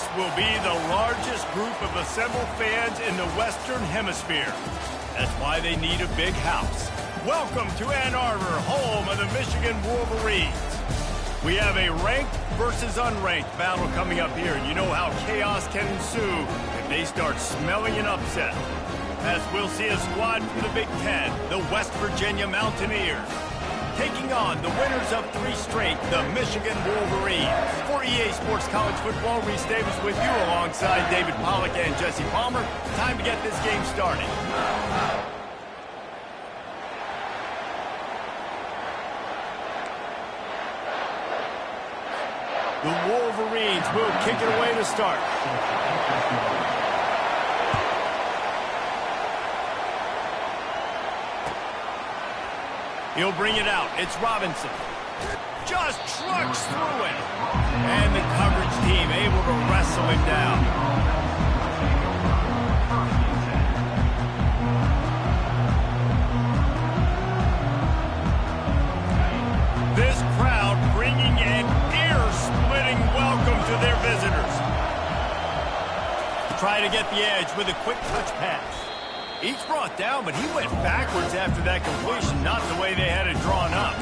This will be the largest group of assembled fans in the Western Hemisphere. That's why they need a big house. Welcome to Ann Arbor, home of the Michigan Wolverines. We have a ranked versus unranked battle coming up here, and you know how chaos can ensue if they start smelling an upset. As we'll see a squad from the Big Ten, the West Virginia Mountaineers, taking on the winners of 3 straight, the Michigan Wolverines. For EA Sports College Football, Reese Davis with you alongside David Pollack and Jesse Palmer. Time to get this game started. The Wolverines will kick it away to start. He'll bring it out. It's Robinson. Just trucks through it. And the coverage team able to wrestle him down. This crowd bringing an ear-splitting welcome to their visitors. Try to get the edge with a quick touch pass. He's brought down, but he went backwards after that completion, not the way they had it drawn up.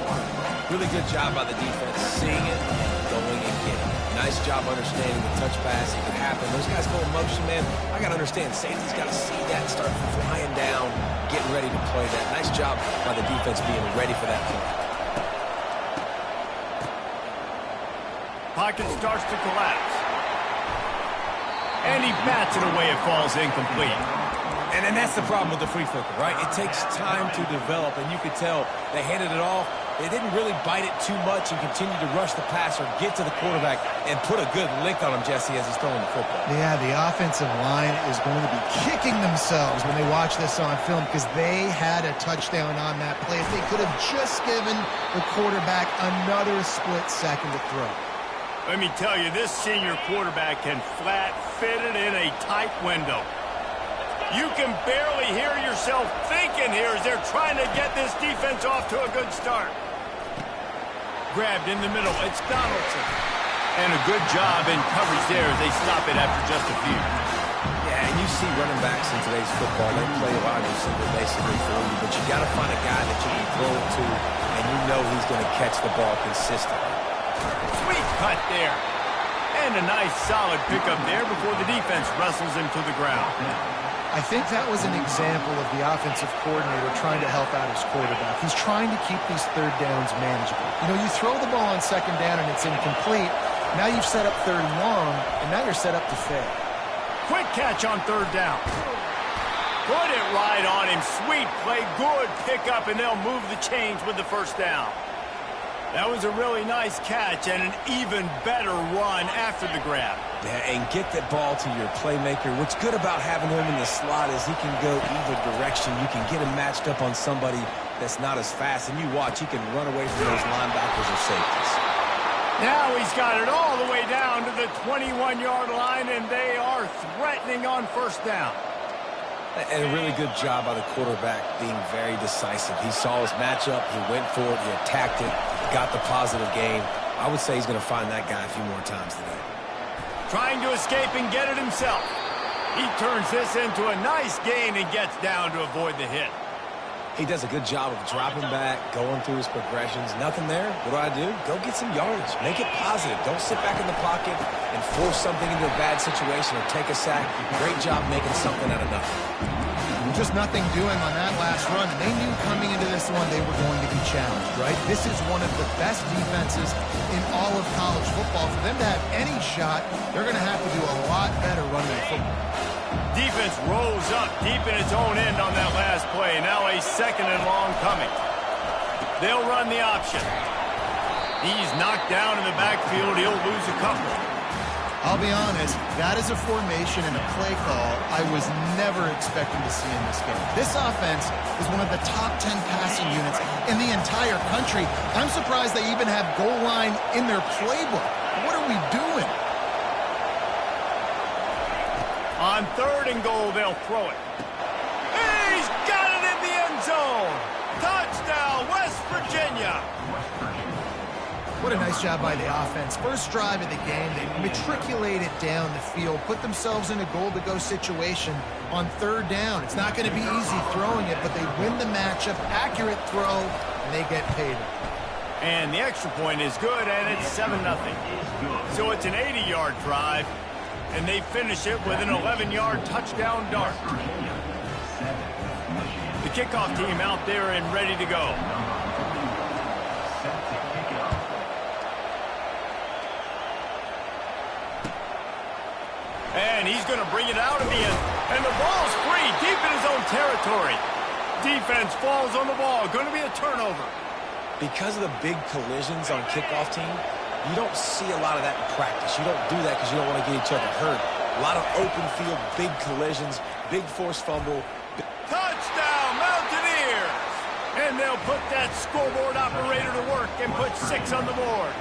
Really good job by the defense, seeing it, going and getting it. Nice job understanding the touch pass. It could happen. Those guys go in motion, man. I got to understand, safety's got to see that and start flying down, getting ready to play that. Nice job by the defense being ready for that play. Pocket starts to collapse. And he bats it away. It falls incomplete. And that's the problem with the free flipper, right? It takes time to develop, and you could tell they handed it off. They didn't really bite it too much and continue to rush the passer, get to the quarterback, and put a good lick on him, Jesse, as he's throwing the football. Yeah, the offensive line is going to be kicking themselves when they watch this on film because they had a touchdown on that play. If they could have just given the quarterback another split second to throw. Let me tell you, this senior quarterback can flat fit it in a tight window. You can barely hear yourself thinking here as they're trying to get this defense off to a good start. Grabbed in the middle, it's Donaldson. And a good job in coverage there as they stop it after just a few. Yeah, and you see running backs in today's football, they play wide receiver basically for you, but you got to find a guy that you can throw it to, and you know he's going to catch the ball consistently. Sweet cut there. And a nice solid pickup there before the defense wrestles him to the ground. I think that was an example of the offensive coordinator trying to help out his quarterback. He's trying to keep these third downs manageable. You know, you throw the ball on second down and it's incomplete. Now you've set up third and long, and now you're set up to fail. Quick catch on third down. Put it right on him. Sweet play, good pickup, and they'll move the chains with the first down. That was a really nice catch and an even better run after the grab. Yeah, and get the ball to your playmaker. What's good about having him in the slot is he can go either direction. You can get him matched up on somebody that's not as fast, and you watch, he can run away from those linebackers or safeties. Now he's got it all the way down to the 21-yard line, and they are threatening on first down. And a really good job by the quarterback being very decisive. He saw his matchup, he went for it, he attacked it, got the positive gain. I would say he's going to find that guy a few more times today. Trying to escape and get it himself. He turns this into a nice gain and gets down to avoid the hit. He does a good job of dropping back, going through his progressions. Nothing there. What do? Go get some yardage. Make it positive. Don't sit back in the pocket and force something into a bad situation or take a sack. Great job making something out of nothing. Just nothing doing on that last run. They knew coming into this one they were going to be challenged, right? This is one of the best defenses in all of college football. For them to have any shot, they're going to have to do a lot better running the football. Defense rolls up deep in its own end on that last play. Now a second and long coming. They'll run the option. He's knocked down in the backfield. He'll lose a couple. I'll be honest, that is a formation and a play call I was never expecting to see in this game. This offense is one of the top 10 passing units in the entire country. I'm surprised they even have goal line in their playbook. What are we doing? On third and goal, they'll throw it. He's got it in the end zone. Touchdown, West Virginia. What a nice job by the offense. First drive of the game, they matriculated down the field, put themselves in a goal-to-go situation on third down. It's not going to be easy throwing it, but they win the matchup, accurate throw, and they get paid. And the extra point is good, and it's 7-0. So it's an 80-yard drive, and they finish it with an 11-yard touchdown dart. The kickoff team out there and ready to go. And he's going to bring it out in the end. And the ball's free, deep in his own territory. Defense falls on the ball. Going to be a turnover. Because of the big collisions on kickoff team, you don't see a lot of that in practice. You don't do that because you don't want to get each other hurt. A lot of open field, big collisions, big forced fumble. Touchdown, Mountaineers! And they'll put that scoreboard operator to work and put 6 on the board.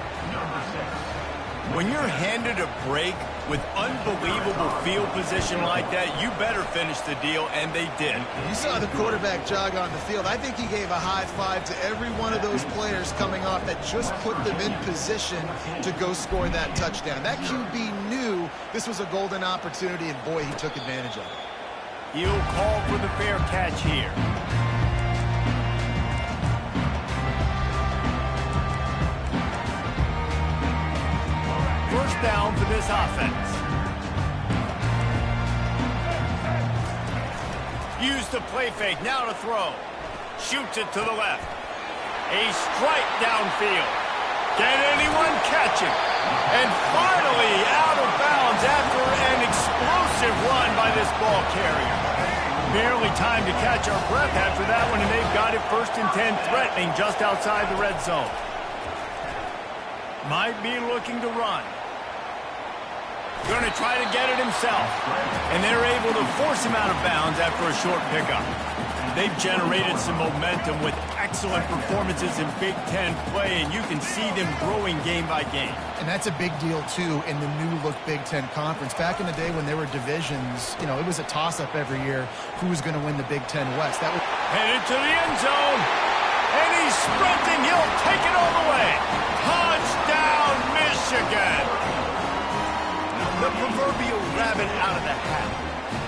When you're handed a break with unbelievable field position like that, you better finish the deal, and they did. You saw the quarterback jog on the field. I think he gave a high five to every one of those players coming off that just put them in position to go score that touchdown. That QB knew this was a golden opportunity, and boy, he took advantage of it. He'll call for the fair catch here. First down for this offense. Use the play fake, now to throw. Shoots it to the left. A strike downfield. Can anyone catch it? And finally out of bounds after an explosive run by this ball carrier. Barely time to catch our breath after that one, and they've got it 1st and 10, threatening just outside the red zone. Might be looking to run. Going to try to get it himself. And they're able to force him out of bounds after a short pickup. They've generated some momentum with excellent performances in Big Ten play, and you can see them growing game by game. And that's a big deal, too, in the new-look Big Ten Conference. Back in the day when there were divisions, you know, it was a toss-up every year who was going to win the Big Ten West. That was headed to the end zone. And he's sprinting. He'll take it all the way. Touchdown, Michigan. The proverbial rabbit out of the hat.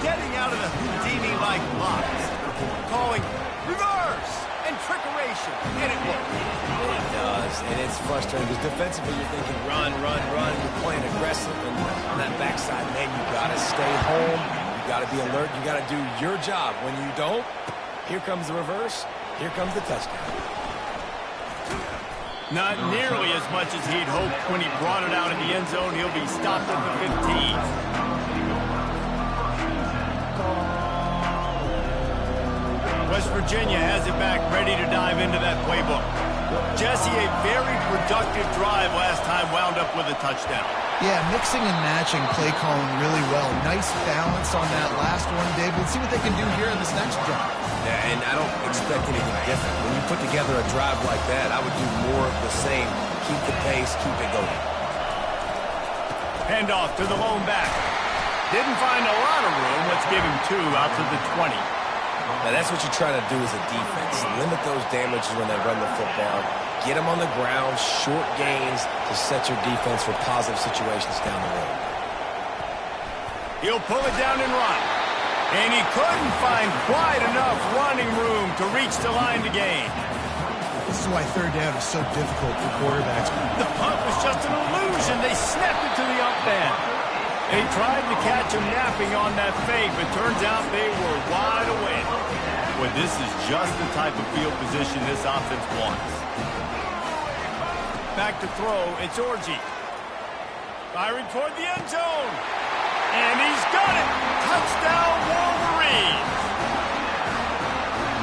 Getting out of the Houdini-like box. Calling reverse and trickeration. And it works. It does, and it's frustrating because defensively you're thinking run, run, run. You're playing aggressive, and on that backside, man, you got to stay home. You got to be alert. You got to do your job. When you don't, here comes the reverse. Here comes the touchdown. Not nearly as much as he'd hoped when he brought it out in the end zone. He'll be stopped at the 15. West Virginia has it back, ready to dive into that playbook. Jesse, a very productive drive last time, wound up with a touchdown. Yeah, mixing and matching play calling really well. Nice balance on that last one, Dave. Let's see what they can do here in this next drive. Yeah, and I don't expect anything different. When you put together a drive like that, I would do more of the same. Keep the pace, keep it going. Handoff to the lone back. Didn't find a lot of room. Let's give him 2 out to the 20. Now, that's what you try to do as a defense. Limit those damages when they run the football. Get them on the ground, short gains to set your defense for positive situations down the road. He'll pull it down and run. And he couldn't find quite enough running room to reach the line to gain. This is why third down is so difficult for quarterbacks. The punt was just an illusion. They snapped it to the up end. They tried to catch him napping on that fake, but turns out they were wide awake. Boy, this is just the type of field position this offense wants. Back to throw, it's Orji. Firing toward the end zone. And he's got it. Touchdown, Wolverines.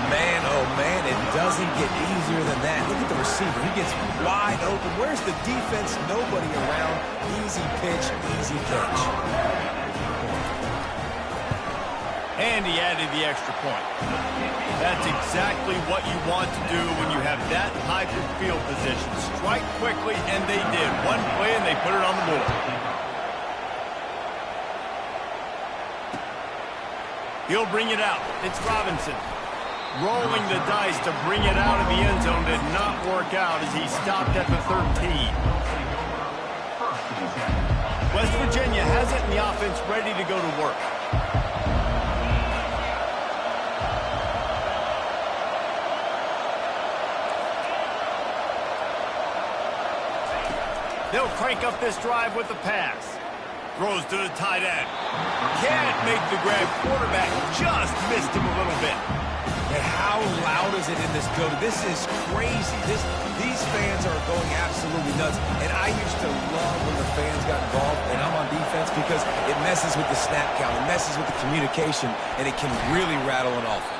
Man, oh man, it doesn't get easier than that. Look at the receiver. He gets wide open. Where's the defense? Nobody around. Easy pitch, easy catch. And he added the extra point. That's exactly what you want to do when you have that type of field position. Strike quickly, and they did. One play, and they put it on the board. He'll bring it out. It's Robinson. Rolling the dice to bring it out of the end zone did not work out as he stopped at the 13. West Virginia has it in the offense ready to go to work. They'll crank up this drive with the pass. Throws to the tight end. Can't make the grab. Quarterback just missed him a little bit. And how loud is it in this building? This is crazy. These fans are going absolutely nuts. And I used to love when the fans got involved, and I'm on defense, because it messes with the snap count, it messes with the communication, and it can really rattle an offense.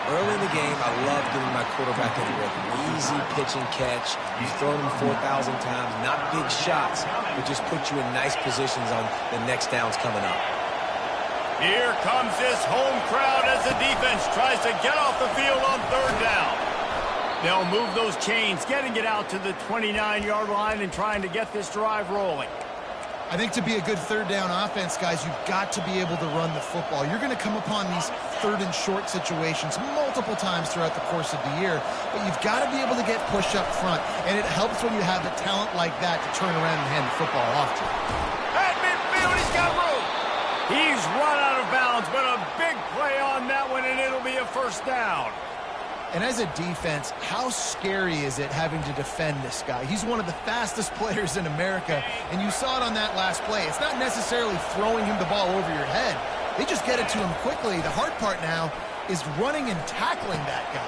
Early in the game, I love getting my quarterback in the rhythm. Easy pitch and catch. You've thrown him 4,000 times. Not big shots, but just put you in nice positions on the next downs coming up. Here comes this home crowd as the defense tries to get off the field on third down. They'll move those chains, getting it out to the 29-yard line and trying to get this drive rolling. I think to be a good third down offense, guys, you've got to be able to run the football. You're going to come upon these third and short situations multiple times throughout the course of the year, but you've got to be able to get push up front, and it helps when you have a talent like that to turn around and hand the football off to. At midfield, he's got room. He's run out of bounds, but a big play on that one, and it'll be a first down. And as a defense, how scary is it having to defend this guy? He's one of the fastest players in America, and you saw it on that last play. It's not necessarily throwing him the ball over your head. They just get it to him quickly. The hard part now is running and tackling that guy.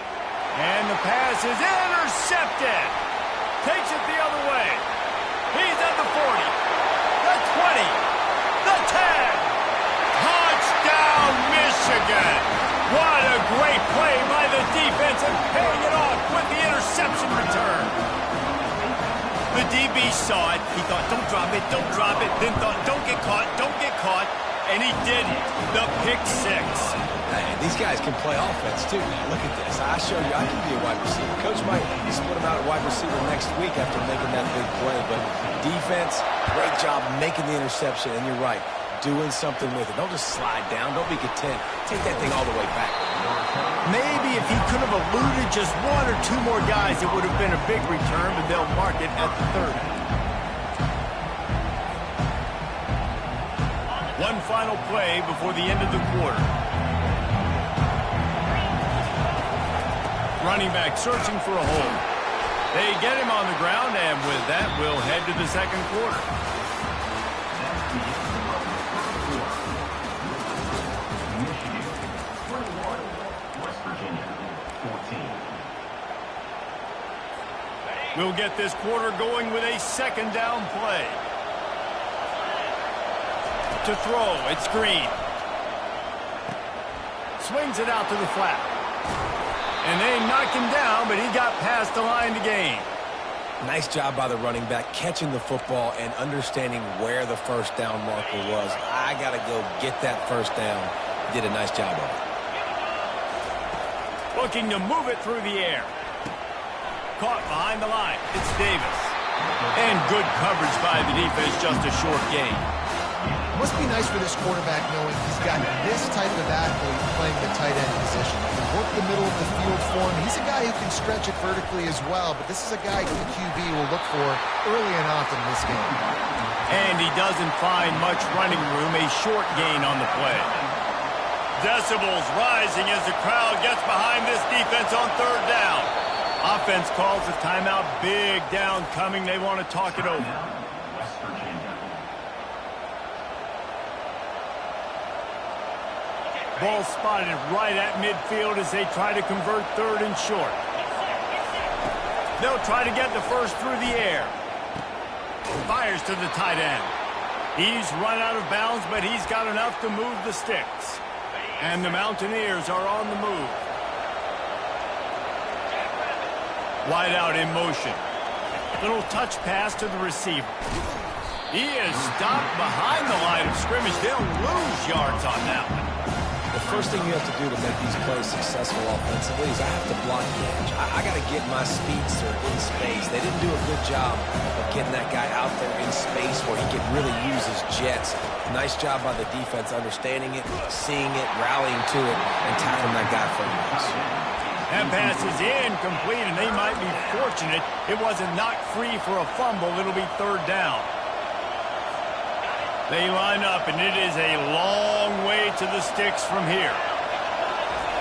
And the pass is intercepted. Takes it the other way. He's at the 40, the 20, the 10. Touchdown, Michigan. What a great play by the defense and paying it off with the interception return. The DB saw it. He thought, don't drop it, then thought, don't get caught, and he didn't. The pick six. Man, these guys can play offense, too. Now, look at this. I showed you I can be a wide receiver. Coach might split him out at wide receiver next week after making that big play, but defense, great job making the interception, and you're right. Doing something with it. Don't just slide down. Don't be content. Take that thing all the way back. Maybe if he could have eluded just one or two more guys, it would have been a big return, but they'll mark it at the 30. One final play before the end of the quarter. Running back searching for a hole. They get him on the ground, and with that, we'll head to the second quarter. We'll get this quarter going with a second down play. To throw, it's Green. Swings it out to the flat. And they knock him down, but he got past the line to gain. Nice job by the running back, catching the football and understanding where the first down marker was. I got to go get that first down. He did a nice job of it. Looking to move it through the air. Caught behind the line. It's Davis. And good coverage by the defense, just a short gain. It must be nice for this quarterback knowing he's got this type of athlete playing the tight end position. He can work the middle of the field for him. He's a guy who can stretch it vertically as well, but this is a guy the QB will look for early and often in this game. And he doesn't find much running room, a short gain on the play. Decibels rising as the crowd gets behind this defense on third down. Offense calls a timeout. Big down coming. They want to talk it over. Ball spotted right at midfield as they try to convert third and short. They'll try to get the first through the air. Fires to the tight end. He's run out of bounds, but he's got enough to move the sticks. And the Mountaineers are on the move. Wide out in motion. Little touch pass to the receiver. He is stopped behind the line of scrimmage. They'll lose yards on that one. the first thing you have to do to make these plays successful offensively is I have to block the edge. I got to get my speedster in space. They didn't do a good job of getting that guy out there in space where he could really use his jets. Nice job by the defense understanding it, seeing it, rallying to it, and tackling that guy for a loss. That pass is incomplete, and they might be fortunate it wasn't knocked free for a fumble. It'll be third down. They line up, and it is a long way to the sticks from here.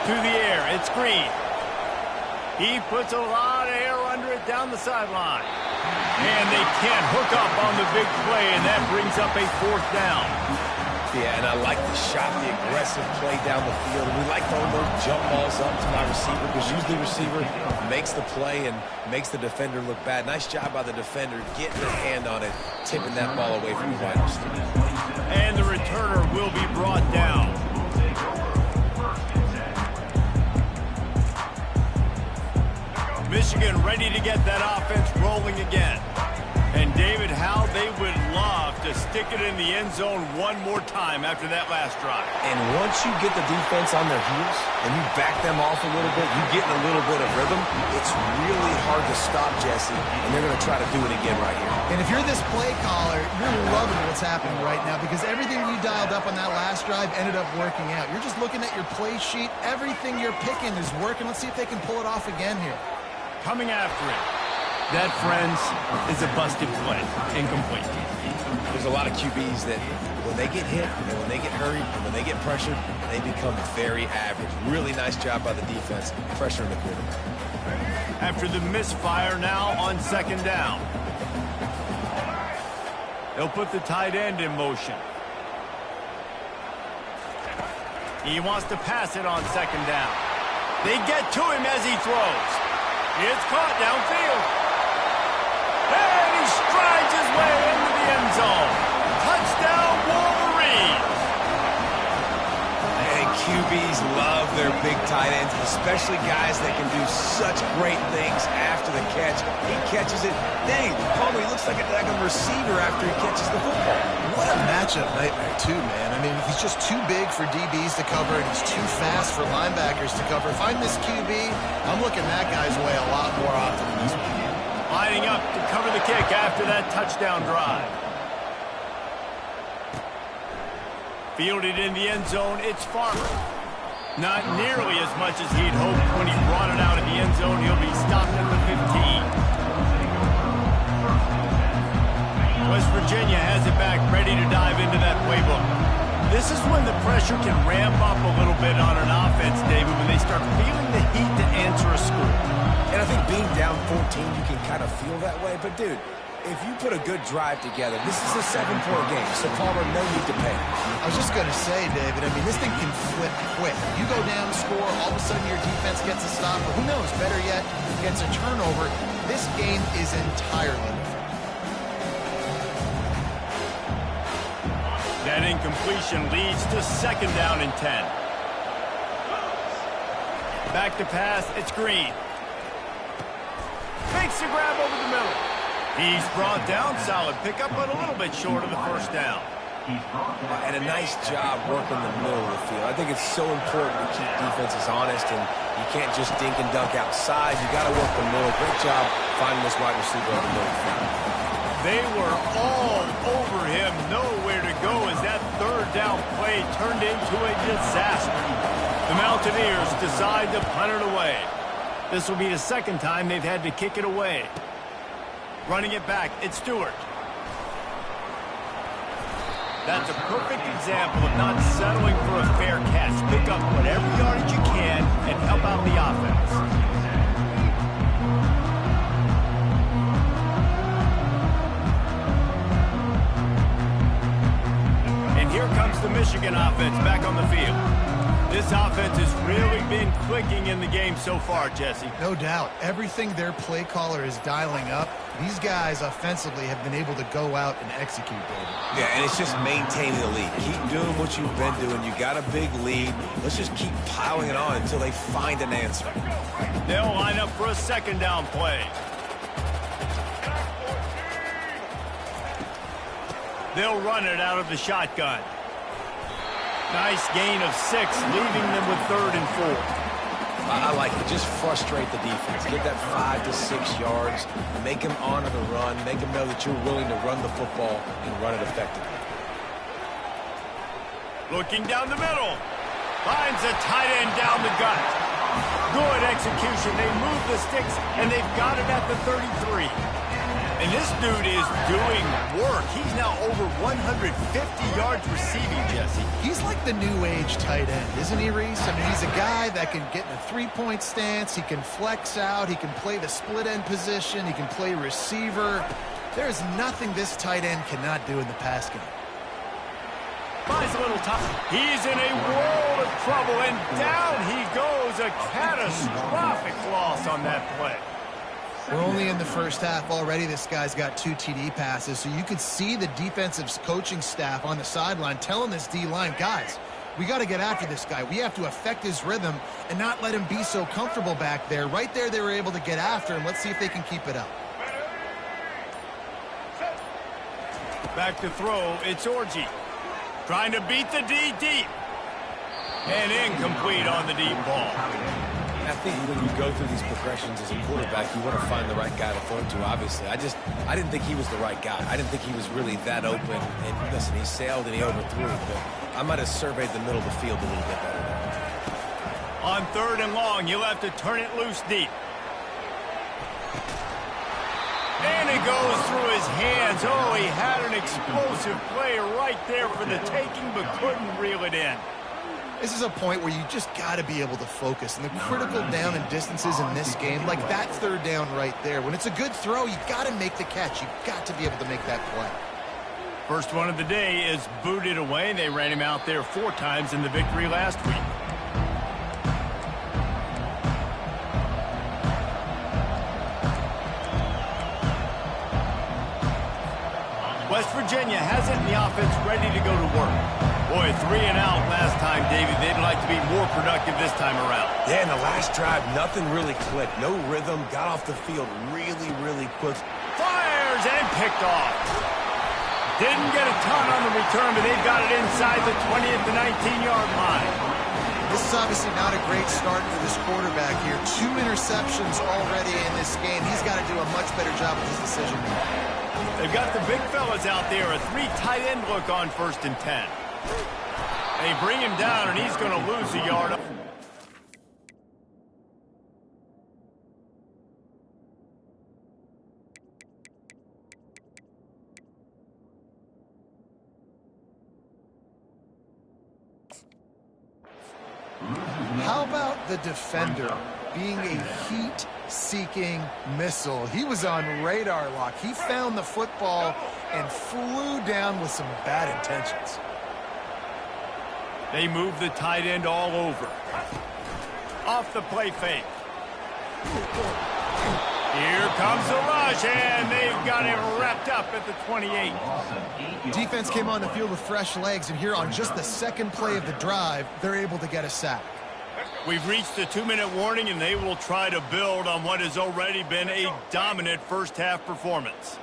To the air, it's Green. He puts a lot of air under it down the sideline. And they can't hook up on the big play, and that brings up a fourth down. Yeah, and I like the shot, the aggressive play down the field. And we like throwing those jump balls up to my receiver because usually the receiver makes the play and makes the defender look bad. Nice job by the defender getting a hand on it, tipping that ball away from the wide receiver. And the returner will be brought down. Michigan ready to get that offense rolling again. And David, how they would love to stick it in the end zone one more time after that last drive. And once you get the defense on their heels and you back them off a little bit, you get in a little bit of rhythm, it's really hard to stop, Jesse, and they're going to try to do it again right here. And if you're this play caller, you're loving what's happening right now because everything you dialed up on that last drive ended up working out. You're just looking at your play sheet. Everything you're picking is working. Let's see if they can pull it off again here. Coming after it. That, friends, is a busted play. Incomplete. There's a lot of QBs that when they get hit and when they get hurried and when they get pressured, they become very average. Really nice job by the defense, pressuring the quarterback. After the misfire now on second down. They'll put the tight end in motion. He wants to pass it on second down. They get to him as he throws. It's caught downfield. And he strides his way into the end zone. Touchdown, Wolverines. And QBs love their big tight ends, especially guys that can do such great things after the catch. He catches it. Dang, Palmer, he looks like a receiver after he catches the football. What a matchup nightmare, too, man. I mean, he's just too big for DBs to cover, and he's too fast for linebackers to cover. If I'm this QB, I'm looking that guy's way a lot more often than this one. Lining up to cover the kick after that touchdown drive. Fielded in the end zone, it's Farmer. Not nearly as much as he'd hoped when he brought it out of the end zone. He'll be stopped at the 15. West Virginia has it back, ready to dive into that playbook. This is when the pressure can ramp up a little bit on an offense, David, when they start feeling the heat to answer a score. And I think being down 14, you can kind of feel that way. But, dude, if you put a good drive together, this is a 7-point game, so Palmer, no need to panic. I was just going to say, David, I mean, this thing can flip quick. You go down, score, all of a sudden your defense gets a stop, or who knows, better yet, gets a turnover. This game is entirely different. That incompletion leads to second down and 10. Back to pass, it's Green. Makes the grab over the middle. He's brought down, solid pickup, but a little bit short of the first down. And a nice job working the middle of the field. I think it's so important to keep defenses honest, and you can't just dink and dunk outside. You got to work the middle. Great job finding this wide receiver on the middle of the field. They were all over him, nowhere to go as that third down play turned into a disaster. The Mountaineers decide to punt it away. This will be the second time they've had to kick it away. Running it back, it's Stewart. That's a perfect example of not settling for a fair catch. Pick up whatever yardage you can and help out the offense. And here comes the Michigan offense back on the field. This offense has really been clicking in the game so far, Jesse. No doubt. Everything their play caller is dialing up, these guys offensively have been able to go out and execute, David. Yeah, and it's just maintaining the lead. Keep doing what you've been doing. You got a big lead. Let's just keep piling it on until they find an answer. They'll line up for a second down play. They'll run it out of the shotgun. Nice gain of 6, leaving them with 3rd and 4. I like it. Just frustrate the defense. Get that 5 to 6 yards. Make them honor the run. Make them know that you're willing to run the football and run it effectively. Looking down the middle. Finds a tight end down the gut. Good execution. They move the sticks, and they've got it at the 33. And this dude is doing work. He's now over 150 yards receiving, Jesse. He's like the new age tight end, isn't he, Reese? I mean, he's a guy that can get in a three-point stance. He can flex out. He can play the split end position. He can play receiver. There's nothing this tight end cannot do in the pass game. Finds a little tough. He's in a world of trouble, and down he goes. A catastrophic loss on that play. We're only in the first half already. This guy's got 2 TD passes, so you could see the defensive coaching staff on the sideline telling this D-line, guys, we got to get after this guy. We have to affect his rhythm and not let him be so comfortable back there. Right there, they were able to get after him. Let's see if they can keep it up. Back to throw, it's Orji. Trying to beat the D deep. And incomplete on the deep ball. I think when you go through these progressions as a quarterback, you want to find the right guy to throw to, obviously. I didn't think he was the right guy. I didn't think he was really that open. And listen, he sailed and he overthrew, but I might have surveyed the middle of the field a little bit better there. On 3rd and long, you'll have to turn it loose deep. And it goes through his hands. Oh, he had an explosive play right there for the taking, but couldn't reel it in. This is a point where you just got to be able to focus. And the critical down and distances in this game, like that 3rd down right there, when it's a good throw, you got to make the catch. You got to be able to make that play. First one of the day is booted away. They ran him out there 4 times in the victory last week. West Virginia has it in the offense ready to go to work. Boy, 3 and out last time, David. They'd like to be more productive this time around. Yeah, in the last drive, nothing really clicked. No rhythm. Got off the field really, really quick. Fires and picked off. Didn't get a ton on the return, but they've got it inside the 20 at the 19-yard line. This is obviously not a great start for this quarterback here. 2 interceptions already in this game. He's got to do a much better job with his decision. They've got the big fellas out there. A 3 tight end look on 1st and 10. They bring him down, and he's going to lose a yard. How about the defender being a heat-seeking missile? He was on radar lock. He found the football and flew down with some bad intentions. They move the tight end all over. Off the play fake. Here comes the rush, and they've got him wrapped up at the 28. Defense came on the field with fresh legs, and here on just the 2nd play of the drive, they're able to get a sack. We've reached the 2-minute warning, and they will try to build on what has already been a dominant first-half performance.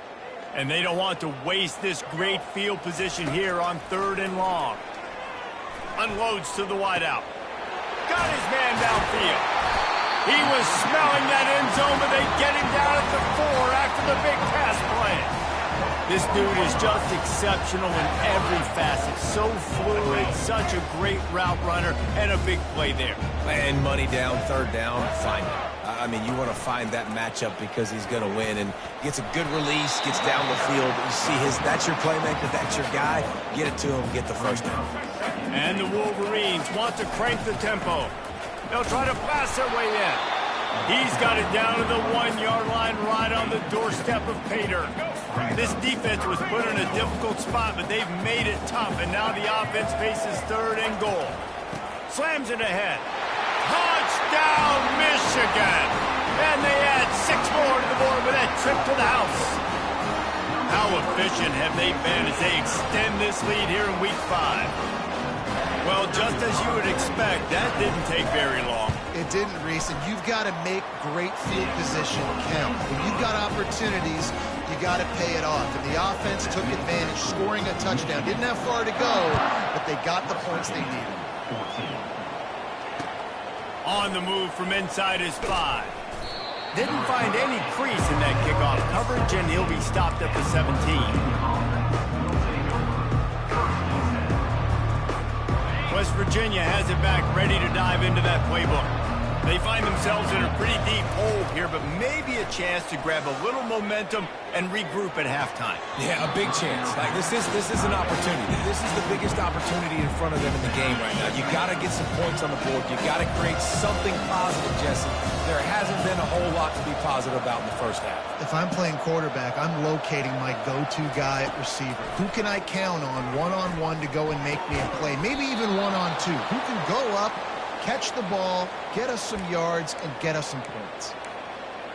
And they don't want to waste this great field position here on 3rd and long. Unloads to the wideout. Got his man downfield. He was smelling that end zone, but they get him down at the 4 after the big pass play. This dude is just exceptional in every facet. So fluid, such a great route runner, and a big play there. And money down, 3rd down, find it. I mean, you want to find that matchup because he's going to win. And gets a good release, gets down the field. You see that's your playmaker, that's your guy. Get it to him, get the 1st down. And the Wolverines want to crank the tempo. They'll try to pass their way in. He's got it down to the 1-yard line right on the doorstep of Pater. This defense was put in a difficult spot, but they've made it tough, and now the offense faces 3rd and goal. Slams it ahead. Touchdown, Michigan! And they add 6 more to the board with that trip to the house. How efficient have they been as they extend this lead here in Week 5? Well, just as you would expect, that didn't take very long. It didn't, Reese, and you've got to make great field position count. When you've got opportunities, you got to pay it off. And the offense took advantage, scoring a touchdown. Didn't have far to go, but they got the points they needed. On the move from inside his 5. Didn't find any crease in that kickoff coverage, and he'll be stopped at the 17. West Virginia has it back, ready to dive into that playbook. They find themselves in a pretty deep hole here, but maybe a chance to grab a little momentum and regroup at halftime. Yeah, a big chance. Like this is an opportunity. This is the biggest opportunity in front of them in the game right now. You got to get some points on the board. You got to create something positive, Jesse. There hasn't been a whole lot to be positive about in the first half. If I'm playing quarterback, I'm locating my go-to guy at receiver. Who can I count on one-on-one to go and make me a play? Maybe even one-on-two. Who can go up, catch the ball, get us some yards, and get us some points?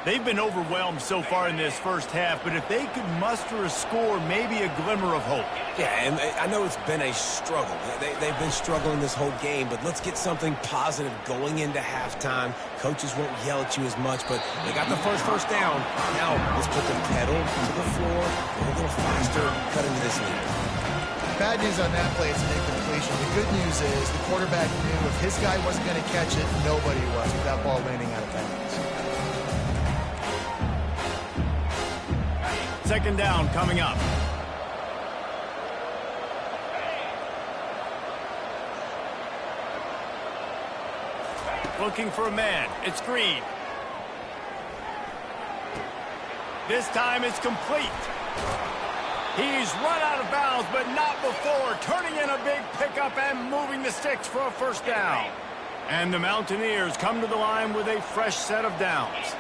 They've been overwhelmed so far in this first half, but if they could muster a score, maybe a glimmer of hope. Yeah, and I know it's been a struggle. They've been struggling this whole game, but let's get something positive going into halftime. Coaches won't yell at you as much, but they got the first down. Now let's put the pedal to the floor, go a little faster, cut into this lead. Bad news on that play, it's an incompletion. The good news is the quarterback knew if his guy wasn't going to catch it, nobody was with that ball landing out of bounds. Second down coming up. Looking for a man. It's Green. This time it's complete. He's run out of bounds, but not before. Turning in a big pickup and moving the sticks for a first down. And the Mountaineers come to the line with a fresh set of downs.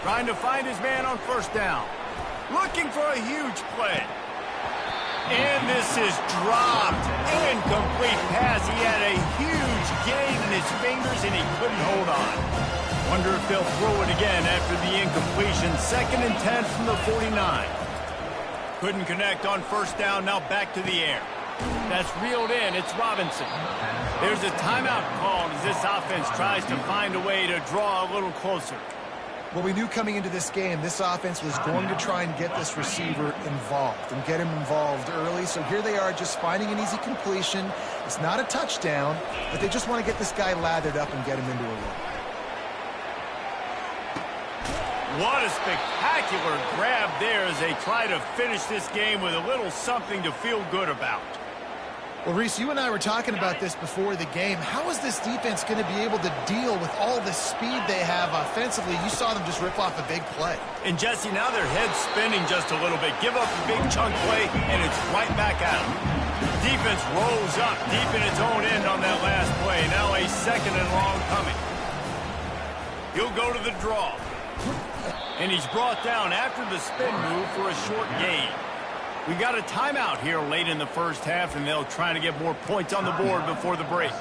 Trying to find his man on first down. Looking for a huge play. And this is dropped. Incomplete pass. He had a huge gain in his fingers, and he couldn't hold on. Wonder if they'll throw it again after the incompletion. 2nd and 10 from the 49. Couldn't connect on first down. Now back to the air. That's reeled in. It's Robinson. There's a timeout called as this offense tries to find a way to draw a little closer. Well, we knew coming into this game, this offense was going to try and get this receiver involved and get him involved early. So here they are just finding an easy completion. It's not a touchdown, but they just want to get this guy lathered up and get him into a run. What a spectacular grab there as they try to finish this game with a little something to feel good about. Well, Reese, you and I were talking about this before the game. How is this defense going to be able to deal with all the speed they have offensively? You saw them just rip off a big play. And, Jesse, now their head's spinning just a little bit. Give up a big chunk play, and it's right back at them. Defense rolls up deep in its own end on that last play. Now a 2nd and long coming. He'll go to the draw. And he's brought down after the spin move for a short gain. We got a timeout here late in the first half, and they'll try to get more points on the board before the break.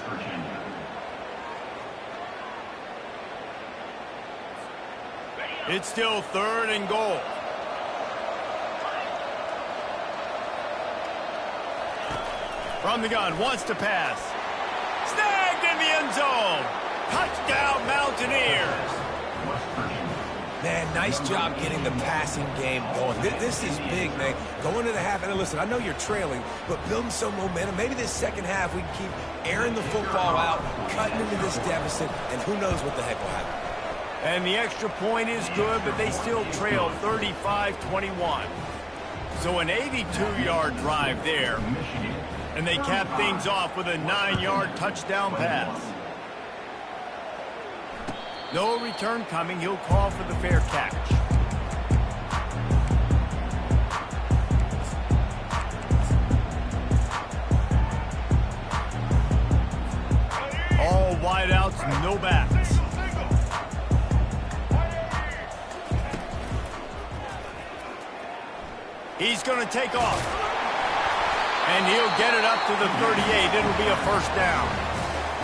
It's still 3rd and goal. From the gun, wants to pass. Snagged in the end zone. Touchdown, Mountaineers. Man, nice job getting the passing game going. This is big, man. Going to the half, and listen, I know you're trailing, but building some momentum. Maybe this second half we can keep airing the football out, cutting into this deficit, and who knows what the heck will happen. And the extra point is good, but they still trail 35-21. So an 82-yard drive there, and they cap things off with a 9-yard touchdown pass. No return coming. He'll call for the fair catch. All wideouts, no backs. He's going to take off. And he'll get it up to the 38. It'll be a first down.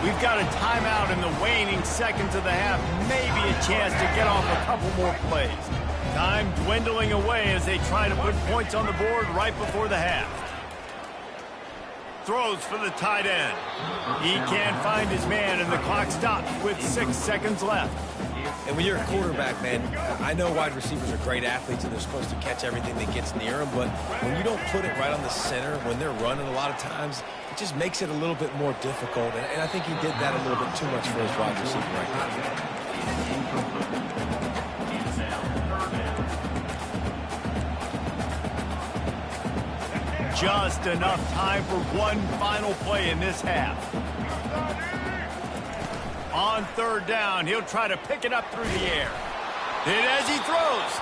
We've got a timeout in the waning seconds of the half. Maybe a chance to get off a couple more plays. Time dwindling away as they try to put points on the board right before the half. Throws for the tight end. He can't find his man, and the clock stops with 6 seconds left. And when you're a quarterback, man, I know wide receivers are great athletes and they're supposed to catch everything that gets near them, but when you don't put it right on the center, when they're running a lot of times, it just makes it a little bit more difficult. And I think he did that a little bit too much for his wide receiver right now. Just enough time for one final play in this half. On third down, he'll try to pick it up through the air. Hit as he throws.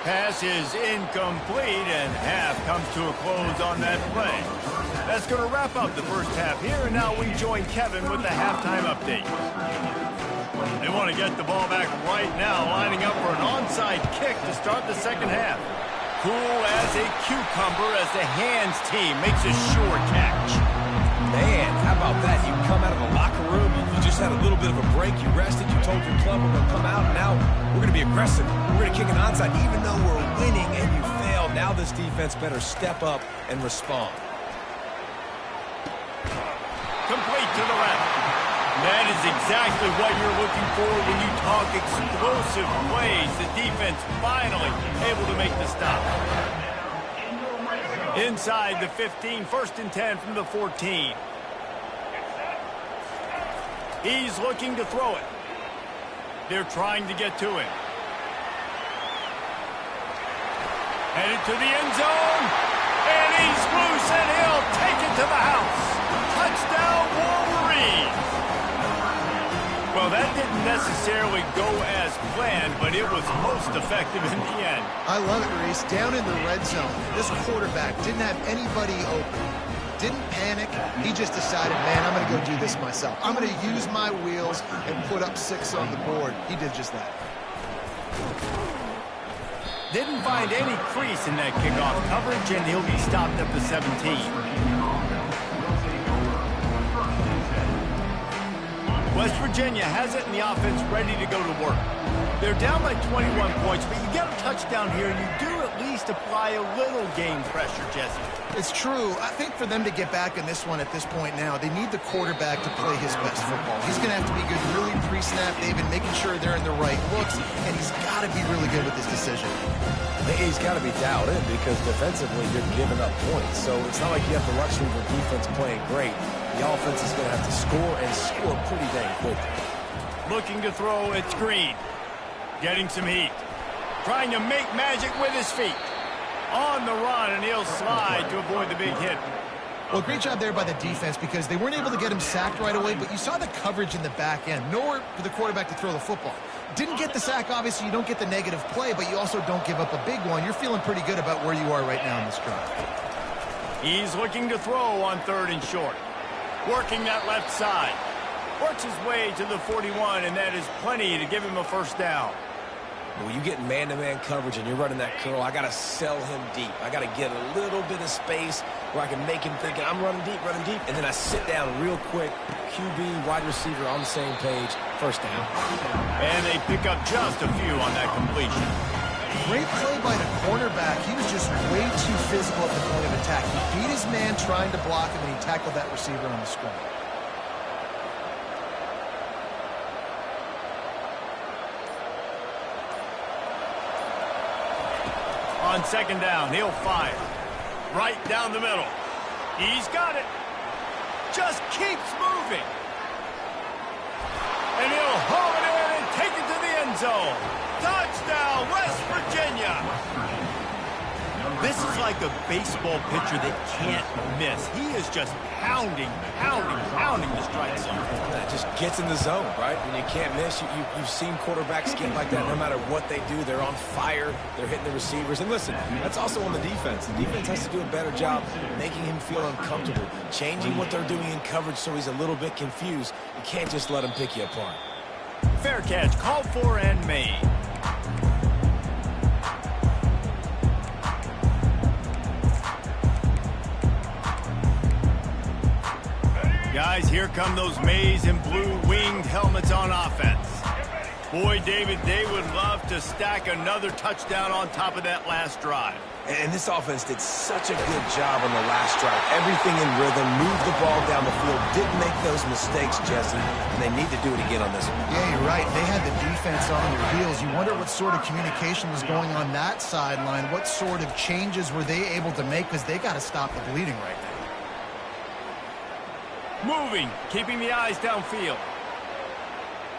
Pass is incomplete, and half comes to a close on that play. That's going to wrap up the first half here, and now we join Kevin with the halftime update. They want to get the ball back right now, lining up for an onside kick to start the second half. Cool as a cucumber as the hands team makes a sure catch. Man, how about that? You come out of the locker room, you just had a little bit of a break, you rested, you told your club we're going to come out, and now we're going to be aggressive. We're going to kick an onside even though we're winning and you failed. Now this defense better step up and respond. Complete to the left. That is exactly what you're looking for when you talk explosive plays. The defense finally able to make the stop. Inside the 15, 1st and 10 from the 14. He's looking to throw it. They're trying to get to him. Headed to the end zone. And he's loose, and he'll take it to the house. Touchdown, Wolverines. Well, that didn't necessarily go as planned, but it was most effective in the end. I love it, Reese. Down in the red zone, this quarterback didn't have anybody open. Didn't panic. He just decided, man, I'm going to go do this myself. I'm going to use my wheels and put up 6 on the board. He did just that. Didn't find any crease in that kickoff coverage, and he'll be stopped at the 17. West Virginia has it, and the offense ready to go to work. They're down by 21 points, but you get a touchdown here, and you do at least apply a little game pressure, Jesse. It's true. I think for them to get back in this one at this point now, they need the quarterback to play his best football. He's going to have to be good really pre-snap, David, making sure they're in the right looks, and he's got to be really good with his decision. He's got to be dialed in because defensively you're giving up points. So it's not like you have the luxury of the defense playing great. The offense is going to have to score and score pretty dang quickly. Looking to throw, it's Green. Getting some heat. Trying to make magic with his feet. On the run, and he'll slide to avoid the big hit. Well, great job there by the defense because they weren't able to get him sacked right away, but you saw the coverage in the back end. Nowhere for the quarterback to throw the football. Didn't get the sack, obviously. You don't get the negative play, but you also don't give up a big one. You're feeling pretty good about where you are right now in this drive. He's looking to throw on 3rd and short. Working that left side. Works his way to the 41, and that is plenty to give him a first down. When you get man-to-man coverage and you're running that curl, I got to sell him deep. I got to get a little bit of space where I can make him think I'm running deep, and then I sit down real quick. QB, wide receiver on the same page, first down. And they pick up just a few on that completion. Great play by the cornerback. He was just way too physical at the point of attack. He beat his man trying to block him, and he tackled that receiver on the screen. On 2nd down, he'll fire. Right down the middle. He's got it. Just keeps moving. And he'll haul it in and take it to the end zone. Touchdown, West Virginia. This is like a baseball pitcher that can't miss. He is just pounding the strike zone. That just gets in the zone, right? When you can't miss, you've seen quarterbacks get like that no matter what they do. They're on fire. They're hitting the receivers. And listen, that's also on the defense. The defense has to do a better job making him feel uncomfortable, changing what they're doing in coverage so he's a little bit confused. You can't just let him pick you apart. Fair catch, called for and made. Guys, here come those maize and blue winged helmets on offense. Boy, David, they would love to stack another touchdown on top of that last drive. And this offense did such a good job on the last drive. Everything in rhythm, moved the ball down the field, didn't make those mistakes, Jesse, and they need to do it again on this one. Yeah, you're right. They had the defense on their heels. You wonder what sort of communication was going on that sideline. What sort of changes were they able to make, because they got to stop the bleeding right now. Moving, keeping the eyes downfield.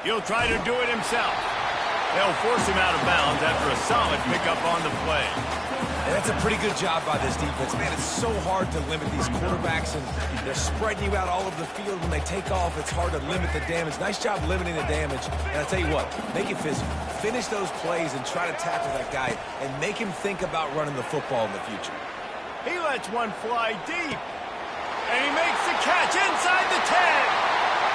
He'll try to do it himself. They'll force him out of bounds after a solid pickup on the play. And that's a pretty good job by this defense. Man, it's so hard to limit these quarterbacks, and they're spreading you out all over the field. When they take off, it's hard to limit the damage. Nice job limiting the damage. And I'll tell you what, make it physical. Finish those plays and try to tackle that guy and make him think about running the football in the future. He lets one fly deep. And he makes the catch inside the 10.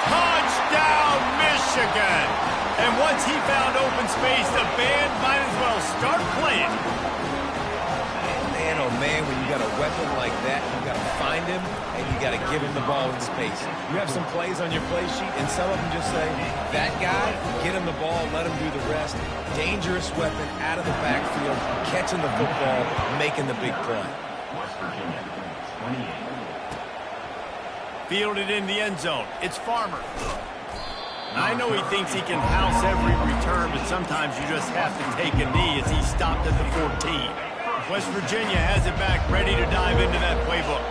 Touchdown, Michigan! And once he found open space, the band might as well start playing. Man, oh man, when you got a weapon like that, you got to find him, and you got to give him the ball in space. You have some plays on your play sheet, and some of them just say, that guy, get him the ball, let him do the rest. Dangerous weapon out of the backfield, catching the football, making the big play. West Virginia, 28. Fielded in the end zone. It's Farmer. I know he thinks he can house every return, but sometimes you just have to take a knee as he stopped at the 14. West Virginia has it back, ready to dive into that playbook.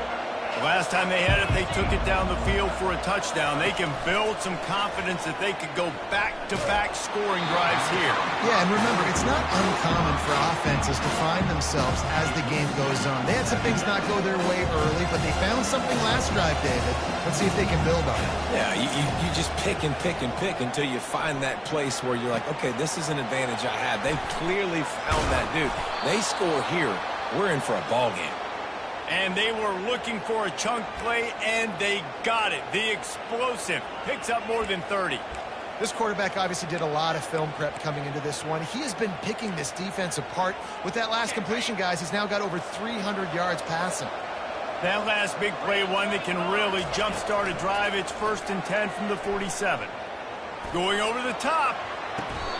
The last time they had it, they took it down the field for a touchdown. They can build some confidence that they could go back-to-back scoring drives here. Yeah, and remember, it's not uncommon for offenses to find themselves as the game goes on. They had some things not go their way early, but they found something last drive, David. Let's see if they can build on it. Yeah, you just pick and pick and pick until you find that place where you're like, okay, this is an advantage I have. They clearly found that, dude. They score here, we're in for a ball game. And they were looking for a chunk play, and they got it. The explosive picks up more than 30. This quarterback obviously did a lot of film prep coming into this one. He has been picking this defense apart. With that last completion, guys, he's now got over 300 yards passing. That last big play, one that can really jumpstart a drive. It's 1st and 10 from the 47. Going over the top.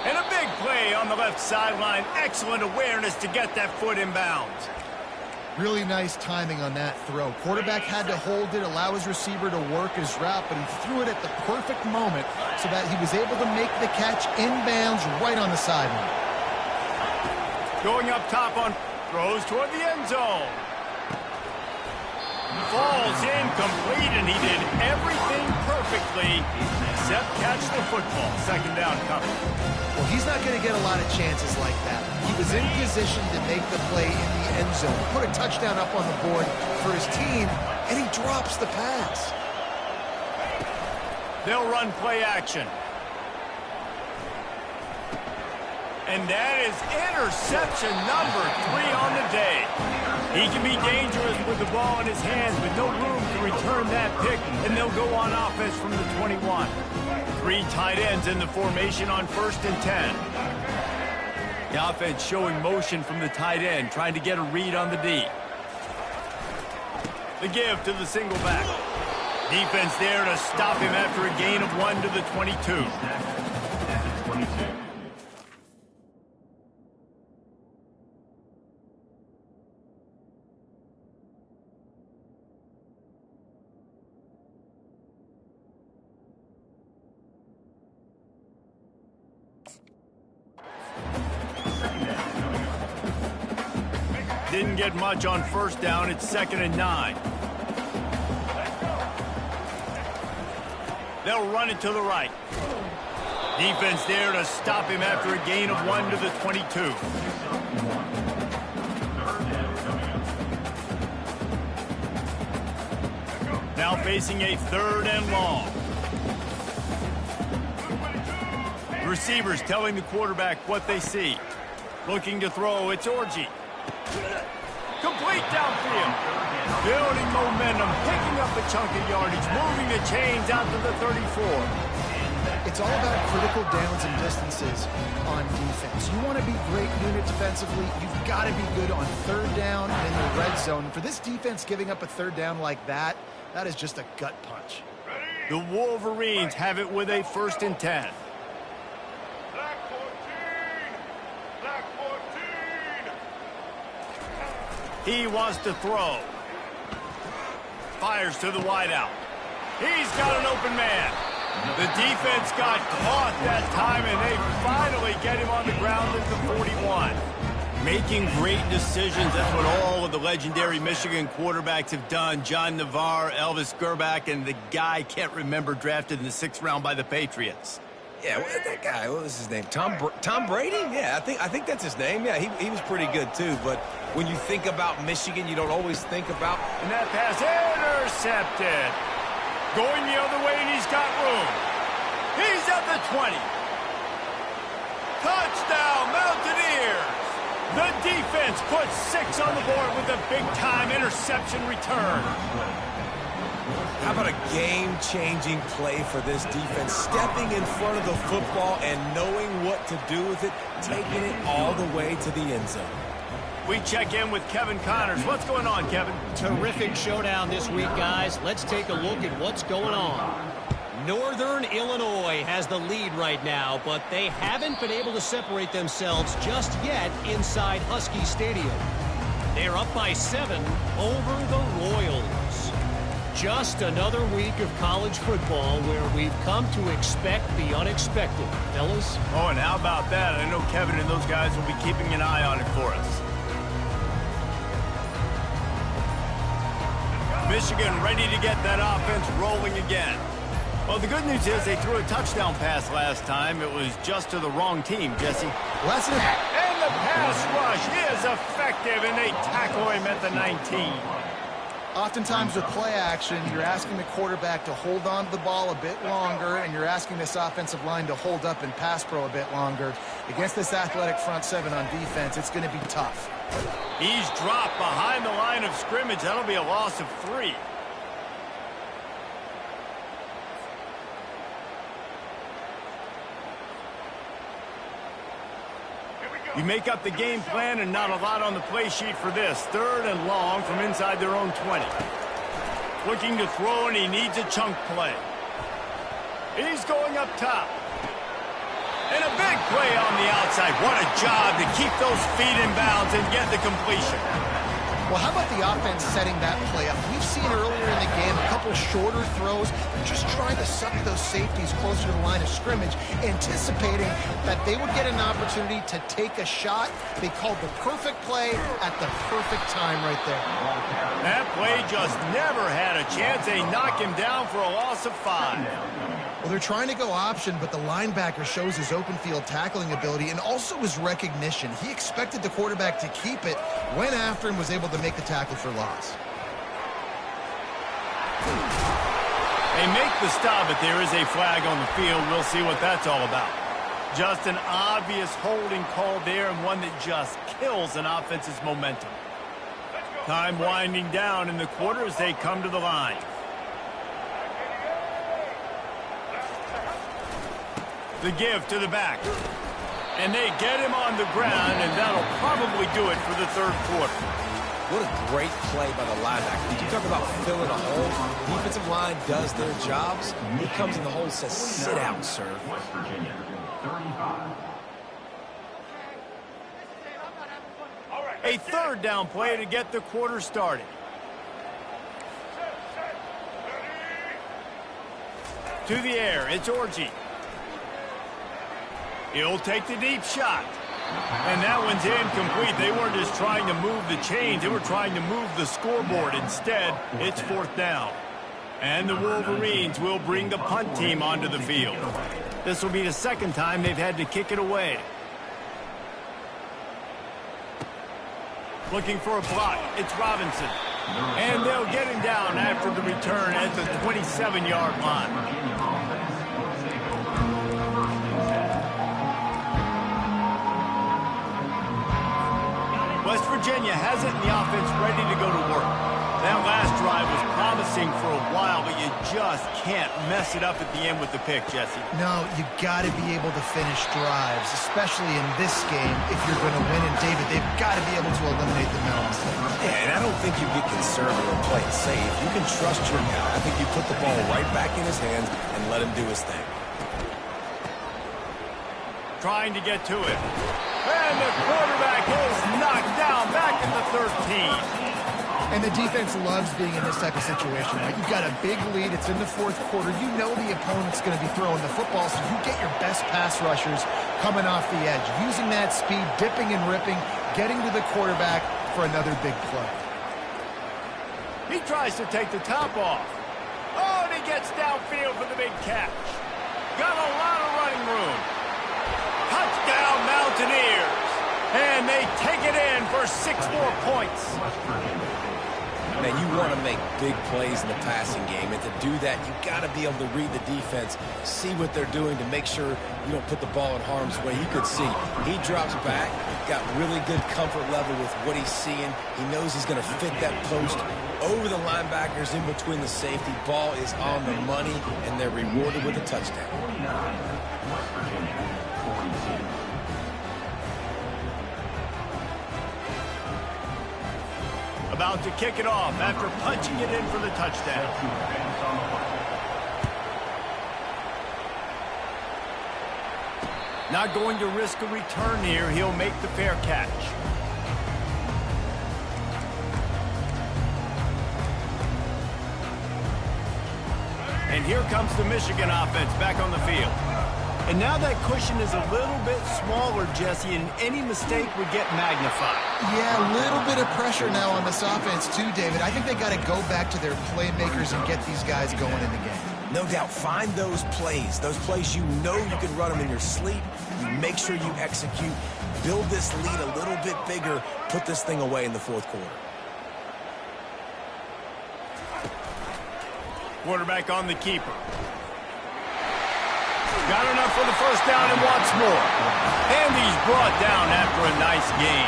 And a big play on the left sideline. Excellent awareness to get that foot in bounds. Really nice timing on that throw. Quarterback had to hold it, allow his receiver to work his route, but he threw it at the perfect moment so that he was able to make the catch inbounds right on the sideline. Going up top on throws toward the end zone. Falls incomplete, and he did everything perfectly except catch the football. 2nd down coming. Well, he's not going to get a lot of chances like that. He was in position to make the play in the end zone, put a touchdown up on the board for his team, and he drops the pass. They'll run play action. And that is interception number 3 on the day. He can be dangerous with the ball in his hands, but no room to return that pick, and they'll go on offense from the 21. 3 tight ends in the formation on 1st and 10. The offense showing motion from the tight end, trying to get a read on the D. The give to the single back. Defense there to stop him after a gain of 1 to the 22. 22. Didn't get much on 1st down. It's 2nd and 9. They'll run it to the right. Defense there to stop him after a gain of 1 to the 22. Now facing a 3rd and long. Receivers telling the quarterback what they see. Looking to throw, it's Orji. Complete downfield. Building momentum, picking up a chunk of yardage, moving the chains out to the 34. It's all about critical downs and distances on defense. You want to be great unit defensively, you've got to be good on 3rd down and in the red zone. For this defense giving up a 3rd down like that, that is just a gut punch. The Wolverines have it with a 1st and 10. He wants to throw. Fires to the wideout. He's got an open man. The defense got caught that time, and they finally get him on the ground at the 41. Making great decisions, that's what all of the legendary Michigan quarterbacks have done. John Navarre, Elvis Gerbach, and the guy I can't remember, drafted in the 6th round by the Patriots. Yeah, that guy, what was his name? Tom Brady? Yeah, I think that's his name. Yeah, he was pretty good too. But when you think about Michigan, you don't always think about... And that pass intercepted. Going the other way, and he's got room. He's at the 20. Touchdown, Mountaineers! The defense puts 6 on the board with a big-time interception return. How about a game-changing play for this defense? Stepping in front of the football and knowing what to do with it, taking it all the way to the end zone. We check in with Kevin Connors. What's going on, Kevin? Terrific showdown this week, guys. Let's take a look at what's going on. Northern Illinois has the lead right now, but they haven't been able to separate themselves just yet inside Husky Stadium. They're up by 7 over the Royals. Just another week of college football where we've come to expect the unexpected. Fellas? Oh, and how about that? I know Kevin and those guys will be keeping an eye on it for us. Michigan ready to get that offense rolling again. Well, the good news is they threw a touchdown pass last time. It was just to the wrong team, Jesse. Lesson. And the pass rush is effective, and they tackle him at the 19. Oftentimes with play action, you're asking the quarterback to hold on to the ball a bit longer, and you're asking this offensive line to hold up and pass pro a bit longer. Against this athletic front 7 on defense, it's going to be tough. He's dropped behind the line of scrimmage. That'll be a loss of 3. You make up the game plan and not a lot on the play sheet for this. 3rd and long from inside their own 20. Looking to throw, and he needs a chunk play. He's going up top. And a big play on the outside. What a job to keep those feet in bounds and get the completion. Well, how about the offense setting that play up? We've seen earlier in the game a couple shorter throws, just trying to suck those safeties closer to the line of scrimmage, anticipating that they would get an opportunity to take a shot. They called the perfect play at the perfect time right there. That play just never had a chance. They knock him down for a loss of 5. Well, they're trying to go option, but the linebacker shows his open field tackling ability and also his recognition. He expected the quarterback to keep it, went after him, was able to make the tackle for loss. They make the stop, but there is a flag on the field. We'll see what that's all about. Just an obvious holding call there, and one that just kills an offense's momentum. Time winding down in the quarter as they come to the line. The give to the back. And they get him on the ground, and that'll probably do it for the 3rd quarter. What a great play by the linebacker. Did you talk about filling a hole? Defensive line does their jobs. He comes in the hole and says, sit down, sir. West Virginia, 35. A 3rd down play to get the quarter started. To the air, it's Orji. He'll take the deep shot. And that one's incomplete. They weren't just trying to move the chains. They were trying to move the scoreboard. Instead, it's 4th down. And the Wolverines will bring the punt team onto the field. This will be the 2nd time they've had to kick it away. Looking for a block. It's Robinson. And they'll get him down after the return at the 27-yard line. West Virginia has it in the offense ready to go to work. That last drive was promising for a while, but you just can't mess it up at the end with the pick, Jesse. No, you got to be able to finish drives, especially in this game if you're going to win. And, David, they've got to be able to eliminate the mental mistakes. Yeah, and I don't think you get conservative or play it safe. You can trust your guy. I think you put the ball right back in his hands and let him do his thing. Trying to get to it. And the quarterback is knocked down back at the 13. And the defense loves being in this type of situation, right? You've got a big lead. It's in the fourth quarter. You know the opponent's going to be throwing the football, so you get your best pass rushers coming off the edge, using that speed, dipping and ripping, getting to the quarterback for another big play. He tries to take the top off. Oh, and he gets downfield for the big catch. Got a lot of running room. Touchdown, Mountaineers. And they take it in for 6 more points. Man, you want to make big plays in the passing game, and to do that, you got to be able to read the defense, see what they're doing to make sure you don't put the ball in harm's way. You could see he drops back, got really good comfort level with what he's seeing. He knows he's going to fit that post over the linebackers in between the safety. Ball is on the money, and they're rewarded with a touchdown. 49, West Virginia, 42. About to kick it off after punching it in for the touchdown. Not going to risk a return here. He'll make the fair catch. And here comes the Michigan offense back on the field. And now that cushion is a little bit smaller, Jesse, and any mistake would get magnified. Yeah, a little bit of pressure now on this offense too, David. I think they got to go back to their playmakers and get these guys going in the game. No doubt, find those plays you know you can run them in your sleep. You make sure you execute, build this lead a little bit bigger, put this thing away in the fourth quarter. Quarterback on the keeper. Got enough for the first down and wants more. And he's brought down after a nice gain.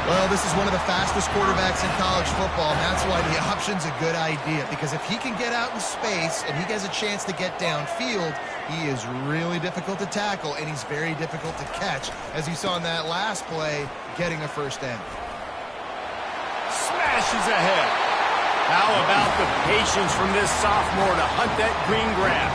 Well, this is one of the fastest quarterbacks in college football, and that's why the option's a good idea. Because if he can get out in space and he has a chance to get downfield, he is really difficult to tackle, and he's very difficult to catch. As you saw in that last play, getting a first down. Smashes ahead. How about the patience from this sophomore to hunt that green grass?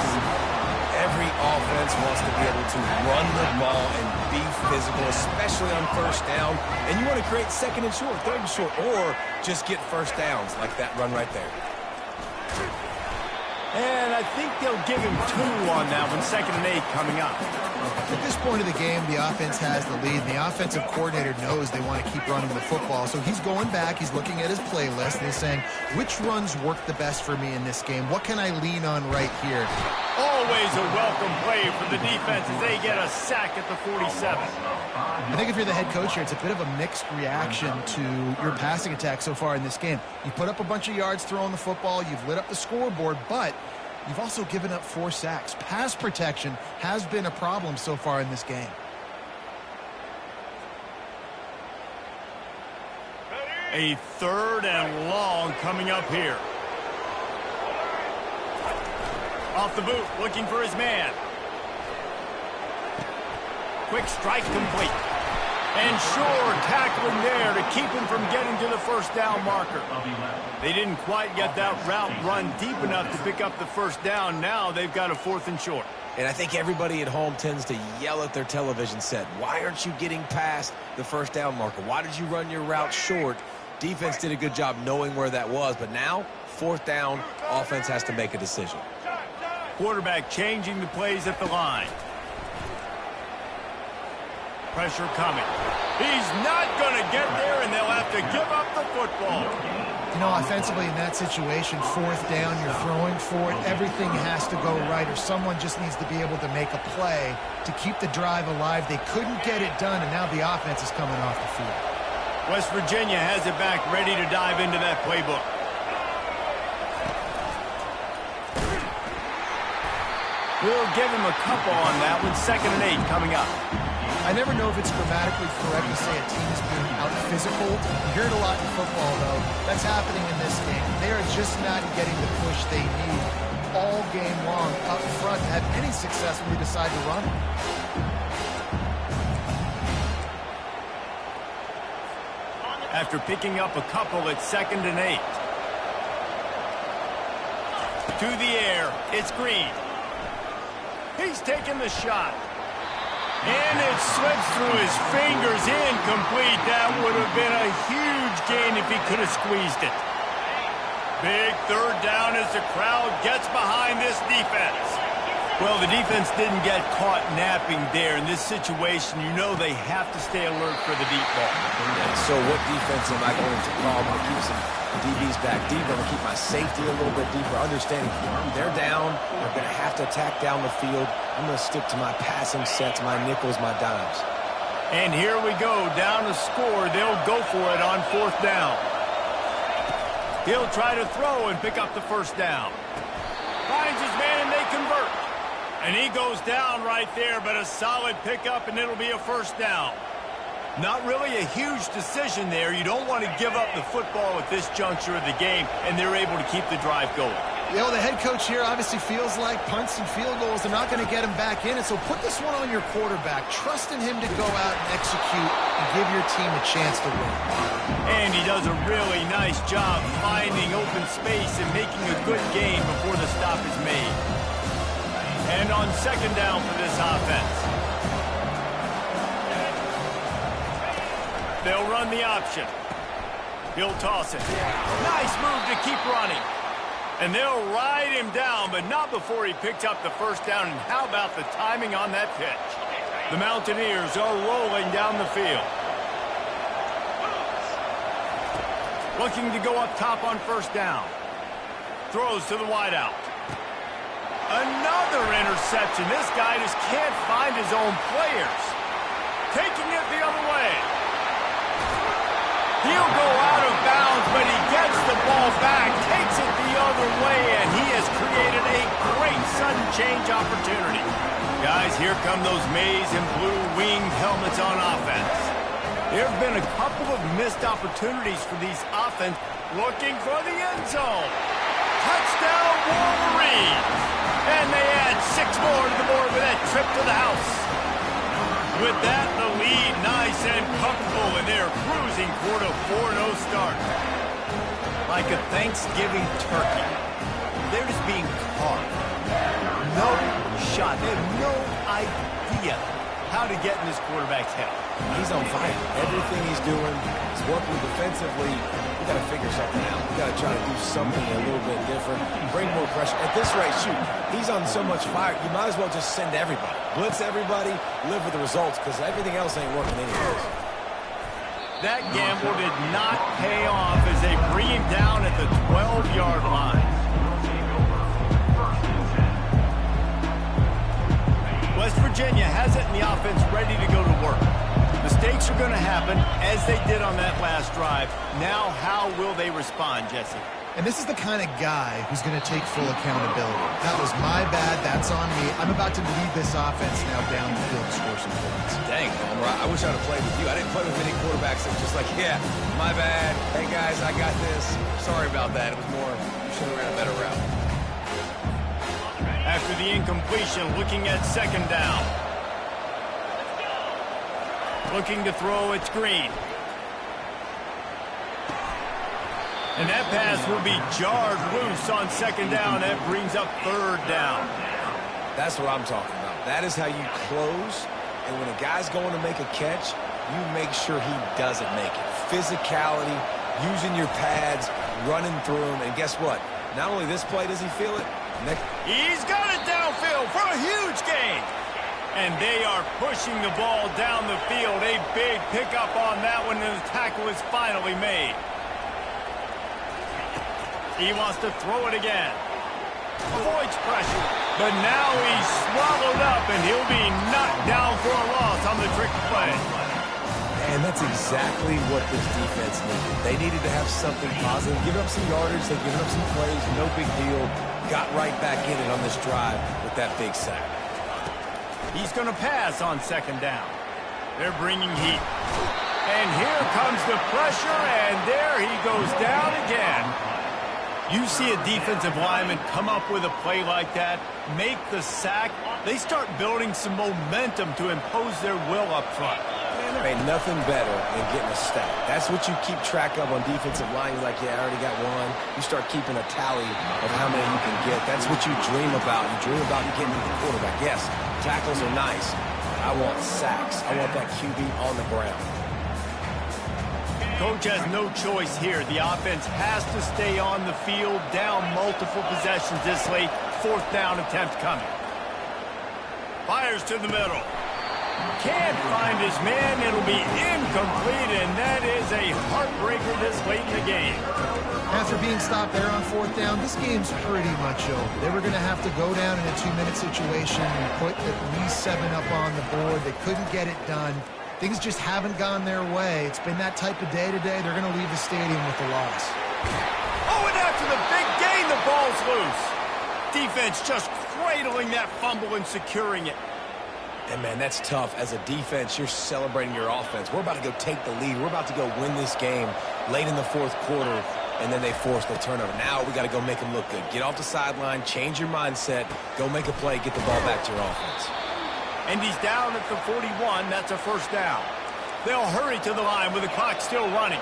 Every offense wants to be able to run the ball and be physical, especially on first down. And you want to create second and short, third and short, or just get first downs like that run right there. And I think they'll give him 2 on that one, 2nd and 8 coming up. At this point of the game, the offense has the lead, and the offensive coordinator knows they want to keep running the football. So he's going back, he's looking at his playlist, and he's saying, which runs work the best for me in this game? What can I lean on right here? Always a welcome play for the defense as they get a sack at the 47. I think if you're the head coach here, it's a bit of a mixed reaction to your passing attack so far in this game. You put up a bunch of yards throwing the football, you've lit up the scoreboard, but you've also given up 4 sacks. Pass protection has been a problem so far in this game. A 3rd and long coming up here. Off the boot, looking for his man. Quick strike complete. And sure, tackling there to keep him from getting to the first down marker. They didn't quite get that route run deep enough to pick up the first down. Now they've got a 4th and short. And I think everybody at home tends to yell at their television set, why aren't you getting past the first down marker? Why did you run your route short? Defense did a good job knowing where that was, but now, 4th down, offense has to make a decision. Quarterback changing the plays at the line. Pressure coming. He's not going to get there, and they'll have to give up the football. You know, offensively in that situation, 4th down, you're throwing for it. Everything has to go right, or someone just needs to be able to make a play to keep the drive alive. They couldn't get it done, and now the offense is coming off the field. West Virginia has it back, ready to dive into that playbook. We'll give him a couple on that one. 2nd and 8 coming up. I never know if it's grammatically correct to say a team is being out-physical. You hear it a lot in football, though. That's happening in this game. They are just not getting the push they need all game long up front to have any success when they decide to run it. After picking up a couple at 2nd and 8. To the air. It's Green. He's taking the shot. And it slips through his fingers, incomplete. That would have been a huge gain if he could have squeezed it. Big third down as the crowd gets behind this defense. Well, the defense didn't get caught napping there. In this situation, you know they have to stay alert for the deep ball. Yeah, so what defense am I going to call? I'm going to keep some DBs back deeper. I'm going to keep my safety a little bit deeper, understanding they're down. They're going to have to attack down the field. I'm going to stick to my passing sets, my nickels, my dimes. And here we go, down to score. They'll go for it on fourth down. He'll try to throw and pick up the first down. Finds his man and they convert. And he goes down right there, but a solid pickup, and it'll be a first down. Not really a huge decision there. You don't want to give up the football at this juncture of the game, and they're able to keep the drive going. You know, the head coach here obviously feels like punts and field goals, they're not going to get him back in, and so put this one on your quarterback. Trust in him to go out and execute and give your team a chance to win. And he does a really nice job finding open space and making a good gain before the stop is made. And on second down for this offense, they'll run the option. He'll toss it. Nice move to keep running. And they'll ride him down, but not before he picks up the first down. And how about the timing on that pitch? The Mountaineers are rolling down the field. Looking to go up top on first down. Throws to the wideout. Another interception. This guy just can't find his own players. Taking it the other way. He'll go out of bounds, but he gets the ball back, takes it the other way, and he has created a great sudden change opportunity. Guys, here come those maize and blue winged helmets on offense. There have been a couple of missed opportunities for these offense looking for the end zone. Touchdown Wolverines! And they add 6 more to the board with that trip to the house. With that, the lead nice and comfortable, and they're cruising toward a 4-0 start. Like a Thanksgiving turkey, they're just being carved. No shot. They have no idea how to get in this quarterback's head. He's on fire. Everything he's doing is working defensively. We got to figure something out. We got to try to do something a little bit different. Bring more pressure. At this rate, shoot, he's on so much fire, you might as well just send everybody. Blitz everybody, live with the results, because everything else ain't working anyways. That gamble did not pay off as they bring him down at the 12-yard line. West Virginia has it in the offense ready to go to work. Mistakes are going to happen, as they did on that last drive. Now, how will they respond, Jesse? And this is the kind of guy who's going to take full accountability. That was my bad. That's on me. I'm about to lead this offense now down the field to score some points. Dang, Homer, I wish I'd have played with you. I didn't play with any quarterbacks that were just like, yeah, my bad. Hey, guys, I got this. Sorry about that. It was more, you should have ran a better route. After the incompletion, looking at second down. Looking to throw, it's Green. And that pass will be jarred loose on second down. That brings up third down. That's what I'm talking about. That is how you close. And when a guy's going to make a catch, you make sure he doesn't make it. Physicality, using your pads, running through them. And guess what? Not only this play does he feel it. He's got it downfield for a huge gain. And they are pushing the ball down the field. A big pickup on that one, and the tackle is finally made. He wants to throw it again. Avoids pressure. But now he's swallowed up, and he'll be knocked down for a loss on the trick play. And that's exactly what this defense needed. They needed to have something positive. Give up some yardage. They've given up some plays. No big deal. Got right back in it on this drive with that big sack. He's going to pass on second down. They're bringing heat. And here comes the pressure, and there he goes down again. You see a defensive lineman come up with a play like that, make the sack, they start building some momentum to impose their will up front. Man, there ain't nothing better than getting a stack. That's what you keep track of on defensive line. You're like, yeah, I already got one. You start keeping a tally of how many you can get. That's what you dream about. You dream about getting to the quarterback. Yes, tackles are nice. I want sacks. I want that QB on the ground. Coach has no choice here. The offense has to stay on the field, down multiple possessions this late. 4th down attempt coming. Fires to the middle. Can't find his man. It'll be incomplete, and that is a heartbreaker this late in the game. After being stopped there on 4th down, this game's pretty much over. They were going to have to go down in a 2-minute situation and put at least 7 up on the board. They couldn't get it done. Things just haven't gone their way. It's been that type of day today. They're going to leave the stadium with the loss. Oh, and after the big gain, the ball's loose. Defense just cradling that fumble and securing it. And, man, that's tough. As a defense, you're celebrating your offense. We're about to go take the lead. We're about to go win this game late in the 4th quarter, and then they force the turnover. Now we got to go make them look good. Get off the sideline, change your mindset, go make a play, get the ball back to your offense. And he's down at the 41. That's a 1st down. They'll hurry to the line with the clock still running.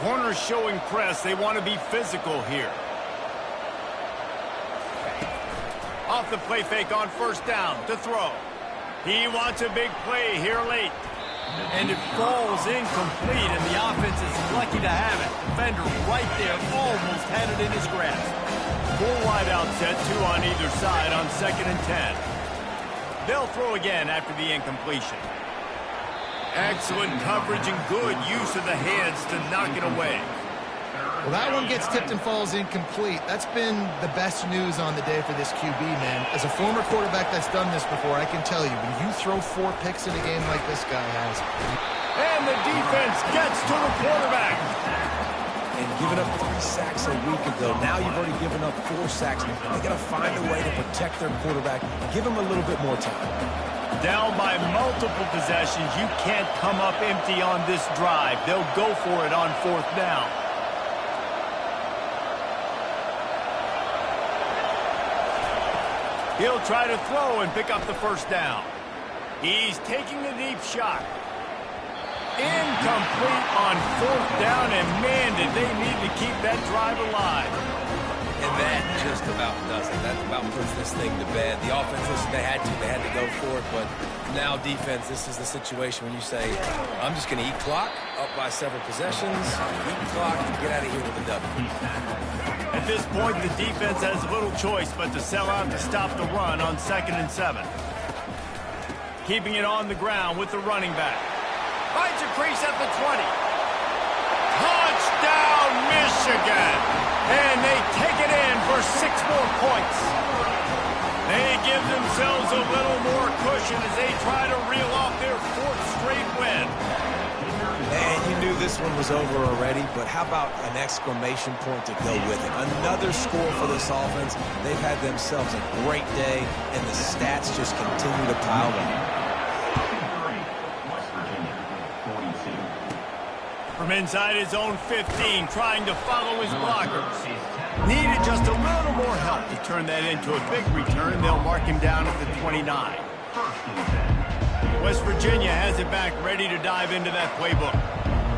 Corners showing press. They want to be physical here. Off the play fake on 1st down to throw. He wants a big play here late. And it falls incomplete, and the offense is lucky to have it. Defender right there almost had it in his grasp. 4 wide out set, 2 on either side on 2nd and 10. They'll throw again after the incompletion. Excellent coverage and good use of the hands to knock it away. Well, that one gets tipped and falls incomplete. That's been the best news on the day for this QB, man. As a former quarterback that's done this before, I can tell you, when you throw 4 picks in a game like this guy has. And the defense gets to the quarterback. And giving up 3 sacks a week ago, now you've already given up 4 sacks. They got to find a way to protect their quarterback. Give him a little bit more time. Down by multiple possessions. You can't come up empty on this drive. They'll go for it on 4th down. He'll try to throw and pick up the 1st down. He's taking a deep shot. Incomplete on 4th down, and man, did they need to keep that drive alive. And that just about does it. That about puts this thing to bed. The offense, listen, they had to go for it, but now defense, this is the situation when you say, I'm just going to eat clock, up by several possessions, eat clock, and get out of here with a W. At this point, the defense has little choice but to sell out to stop the run on 2nd and 7. Keeping it on the ground with the running back. Finds a crease at the 20. Touchdown, Michigan! And they take it in for 6 more points. They give themselves a little more cushion as they try to reel off their 4th straight win. Man, you knew this one was over already, but how about an exclamation point to go with it? Another score for this offense. They've had themselves a great day, and the stats just continue to pile up. From inside his own 15, trying to follow his blockers. Needed just a little more help to turn that into a big return. They'll mark him down at the 29. West Virginia has it back, ready to dive into that playbook.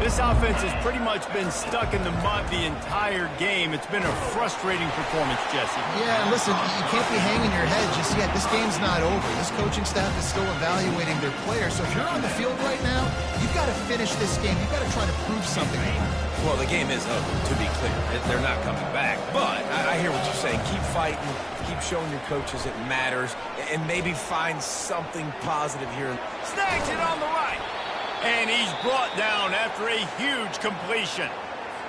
This offense has pretty much been stuck in the mud the entire game. It's been a frustrating performance, Jesse. Yeah, and listen, you can't be hanging your head just yet. This game's not over. This coaching staff is still evaluating their players. So if you're on the field right now, you've got to finish this game. You've got to try to prove something. Well, the game is over, to be clear. They're not coming back. But I hear what you're saying. Keep fighting. Keep showing your coaches it matters. And maybe find something positive here. Snags it on the right. And he's brought down after a huge completion.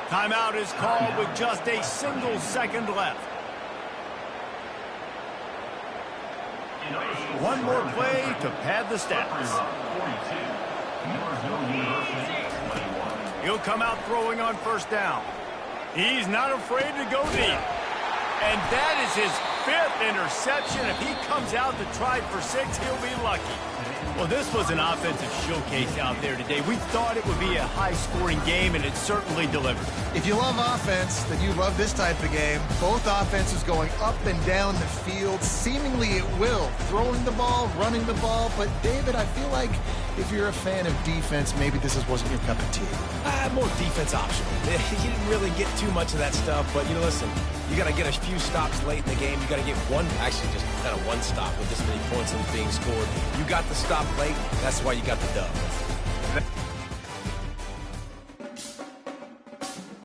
Timeout is called with just a single second left. One more play to pad the stats. He'll come out throwing on 1st down. He's not afraid to go deep. And that is his 5th interception. If he comes out to try for 6, he'll be lucky. Well, this was an offensive showcase out there today. We thought it would be a high-scoring game, and it certainly delivered. If you love offense, then you love this type of game. Both offenses going up and down the field, seemingly at will. Throwing the ball, running the ball. But, David, I feel like if you're a fan of defense, maybe this wasn't your cup of tea. More defense optional. He didn't really get too much of that stuff, but, listen, you got to get a few stops late in the game. You got to get actually just kind of one stop with this many points that was being scored. You got the stop late. That's why you got the dub.